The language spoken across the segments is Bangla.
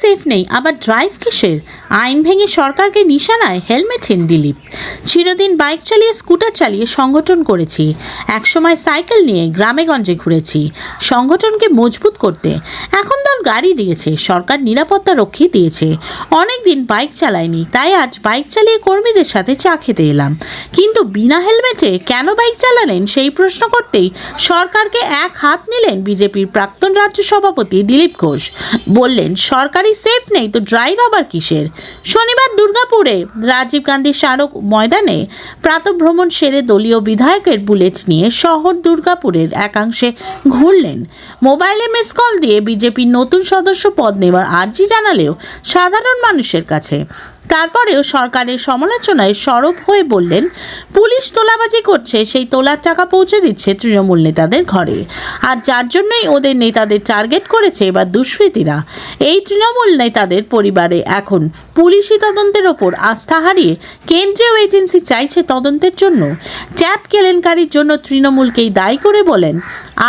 সেফ নেই আবার ড্রাইভ কিসের? আইন ভেঙে সরকারকে নিশানায় হেলমেটহীন দিলীপ। চিরদিন বাইক চালিয়ে স্কুটার চালিয়ে সংগঠন করেছি, একসময় সাইকেল নিয়ে গ্রামেগঞ্জে ঘুরেছি সংগঠনকে মজবুত করতে। এখন দল গাড়ি দিয়েছে, সরকার নিরাপত্তা রক্ষী দিয়েছে। অনেক দিন বাইক চালাইনি, তাই আজ বাইক চালিয়ে কর্মীদের সাথে চা খেতে এলাম। কিন্তু বিনা হেলমেটে কেন বাইক চালালেন সেই প্রশ্ন করতেই সরকারকে এক হাত নিলেন বিজেপির প্রাক্তন রাজ্য সভাপতি দিলীপ ঘোষ। বললেন, সরকারি সেফ নেই তো ড্রাইভ আবার কিসের? শনিবার দুর্গাপুরে রাজীব গান্ধী স্মারক ময়দানে প্রাতঃভ্রমণ সেরে দলীয় বিধায়কের বুলেট নিয়ে শহর দুর্গাপুরের একাংশে ঘুরলেন। মোবাইলে মিস কল দিয়ে বিজেপির নতুন সদস্য পদ নেওয়ার আর্জি জানালেও সাধারণ মানুষের কাছে। তারপরেও সরকারের সমালোচনায় সরব হয়ে বললেন, পুলিশ তোলাবাজি করছে, সেই তোলার টাকা পৌঁছে দিচ্ছে তৃণমূল নেতাদের ঘরে। আর যার জন্যই ওদের নেতাদের টার্গেট করেছে এবার দুষ্কৃতীরা। এই তৃণমূল নেতাদের পরিবারে এখন পুলিশি তদন্তের ওপর আস্থা হারিয়ে কেন্দ্রীয় এজেন্সি চাইছে তদন্তের জন্য। ট্যাপ কেলেঙ্কারির জন্য তৃণমূলকেই দায়ী করে বলেন,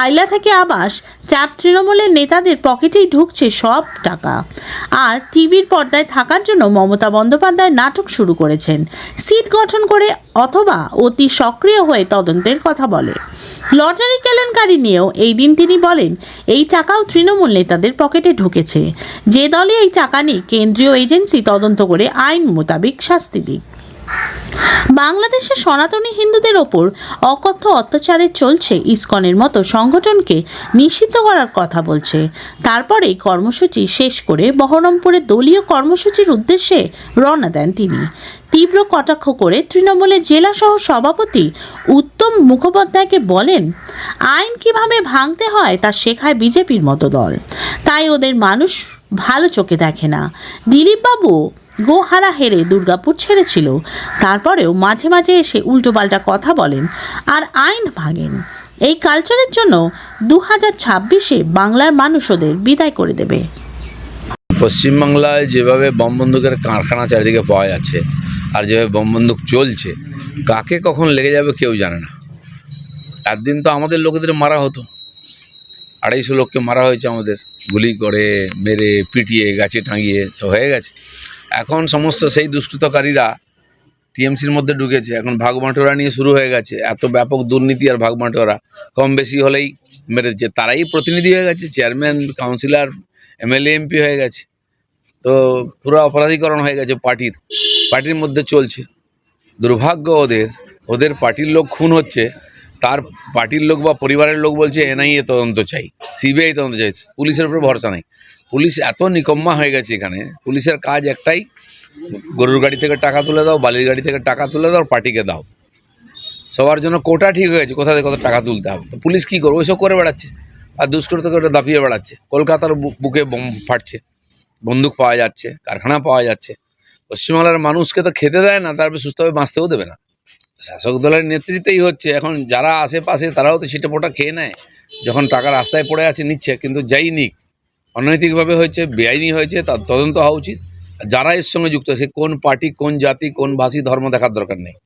আইলা থেকে আবাস ট্যাপ তৃণমূলের নেতাদের পকেটেই ঢুকছে সব টাকা। আর টিভির পর্দায় থাকার জন্য মমতা বন্দ্যোপাধ্যায় নাটক শুরু করেছেন, সিট গঠন করে অথবা অতি সক্রিয় হয়ে তদন্তের কথা বলে। লটারি কেলেঙ্কারি নিয়েও এই দিন তিনি বলেন, এই টাকাও তৃণমূল নেতাদের পকেটে ঢুকেছে। যে দলে এই টাকা নিয়ে কেন্দ্রীয় এজেন্সি তদন্ত করে আইন মোতাবেক শাস্তি দিক। বাংলাদেশে সনাতনী হিন্দুদের ওপর অকথ্য অত্যাচারে চলছে ইসকনের মতো সংগঠনকে নিষিদ্ধ করার কথা বলছে। তারপরেই কর্মসূচি শেষ করে বহরমপুরে দলীয় কর্মসূচির উদ্দেশ্যে রওনা দেন তিনি। তীব্র কটাক্ষ করে তৃণমূলের জেলা সহ সভাপতি উত্তম মুখোপাধ্যায়কে বলেন, আইন কিভাবে ভাঙতে হয় তা শেখায় বিজেপির মতো দল, তাই ওদের মানুষ ভালো চোখে দেখে না। দিলীপবাবু গোহারা হেরে দুর্গাপুর ছেড়েছিল, তারপরেও মাঝে মাঝে এসে উল্টোপাল্টা কথা বলেন আর আইন ভাঙেন। এই কালচারের জন্য 2026-এ বাংলার মানুষ ওদের বিদায় করে দেবে। পশ্চিমবাংলায় যেভাবে বম বন্দুকের কারখানা চারিদিকে পাওয়া যাচ্ছে আর যেভাবে বম বন্দুক চলছে, কাকে কখন লেগে যাবে কেউ জানে না। একদিন তো আমাদের লোকেদের মারা হতো, 250 লোককে মারা হয়েছে আমাদের, গুলি করে মেরে পিটিয়ে গাছে টাঙিয়ে সব হয়ে গেছে। এখন সমস্ত সেই দুষ্কৃতকারীরা টিএমসির মধ্যে ঢুকেছে, এখন ভাগবাঁটোরা নিয়ে শুরু হয়ে গেছে। এত ব্যাপক দুর্নীতি আর ভাগবাঁটোরা কম বেশি হলেই মেরেছে, তারাই প্রতিনিধি হয়ে গেছে, চেয়ারম্যান, কাউন্সিলর, এমএলএ, এমপি হয়ে গেছে। তো পুরো অপরাধীকরণ হয়ে গেছে, পার্টির মধ্যে চলছে। দুর্ভাগ্য ওদের পার্টির লোক খুন হচ্ছে, তার পার্টির লোক বা পরিবারের লোক বলছে এনআইএ তদন্ত চাই, সিবিআই তদন্ত চাই। পুলিশের উপরে ভরসা নেই, পুলিশ এত নিকম্মা হয়ে গেছে। এখানে পুলিশের কাজ একটাই, গরুর গাড়ি থেকে টাকা তুলে দাও, বালির গাড়ি থেকে টাকা তুলে দাও, পার্টিকে দাও। সবার জন্য কোটা ঠিক হয়ে গেছে, কোথা থেকে কত টাকা তুলতে হবে। তো পুলিশ কী করবে? ওইসব করে বেড়াচ্ছে আর দুষ্কৃতকে ওটা দাপিয়ে বেড়াচ্ছে। কলকাতার বুকে বোম ফাটছে, বন্দুক পাওয়া যাচ্ছে, কারখানা পাওয়া যাচ্ছে। পশ্চিমবাংলার মানুষকে তো খেতে দেয় না, তারপরে সুস্থভাবে বাঁচতেও দেবে না। শাসক দলের নেতৃত্বেই হচ্ছে। এখন যারা আশেপাশে তারাও তো ছিটে পোটা খেয়ে নেয়, যখন টাকা রাস্তায় পড়ে আছে নিচ্ছে। কিন্তু যাই নিক, অনৈতিকভাবে হয়েছে, বেআইনি হয়েছে, তার তদন্ত হওয়া উচিত। যারা এর সঙ্গে যুক্ত, সে কোন পার্টি, কোন জাতি, কোন ভাষী, ধর্ম দেখার দরকার নেই,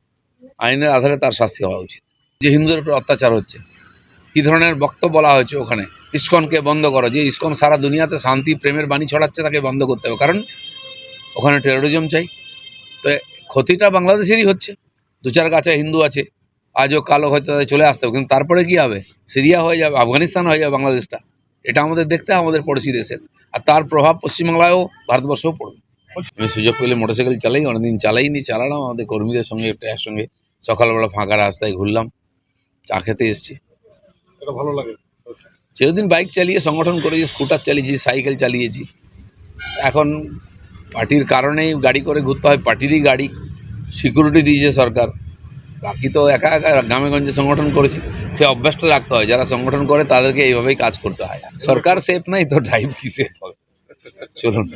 আইনের আধারে তার শাস্তি হওয়া উচিত। যে হিন্দুদের উপর অত্যাচার হচ্ছে, কী ধরনের বক্তব্য বলা হয়েছে ওখানে, ইসকনকে বন্ধ করো। যে ইসকন সারা দুনিয়াতে শান্তি প্রেমের বাণী ছড়াচ্ছে, তাকে বন্ধ করতে হবে, কারণ ওখানে টেরোরিজম চাই। তো ক্ষতিটা বাংলাদেশেরই হচ্ছে। 2-4 গাছে হিন্দু আছে, আজও কালো হয়তো তাদের চলে আসতে হবে, কিন্তু তারপরে কী হবে? সিরিয়া হয়ে যাবে, আফগানিস্তান হয়ে যাবে বাংলাদেশটা। এটা আমাদের দেখতে হবে, আমাদের পড়োশি দেশের। আর তার প্রভাব পশ্চিমবাংলায়ও, ভারতবর্ষেও পড়বে। আমি সুযোগ পেলে মোটরসাইকেল চালাই, অনেকদিন চালালাম আমাদের কর্মীদের সঙ্গে, একসঙ্গে সকালবেলা ফাঁকা রাস্তায় ঘুরলাম, চা খেতে এসছি। এটা ভালো লাগে। সেদিন বাইক চালিয়ে সংগঠন করেছি, স্কুটার চালিয়েছি, সাইকেল চালিয়েছি। এখন পার্টির কারণেই গাড়ি করে ঘুরতে হয়, পার্টিরই গাড়ি, সিকিউরিটি দিয়েছে সরকার। বাকি তো একা গ্রামেগঞ্জে সংগঠন করেছি, সে অভ্যাসটা রাখতে হয়। যারা সংগঠন করে তাদেরকে এইভাবেই কাজ করতে হয়। সরকার সেফ নাই তো ড্রাইভ কিসে হবে? চলুন।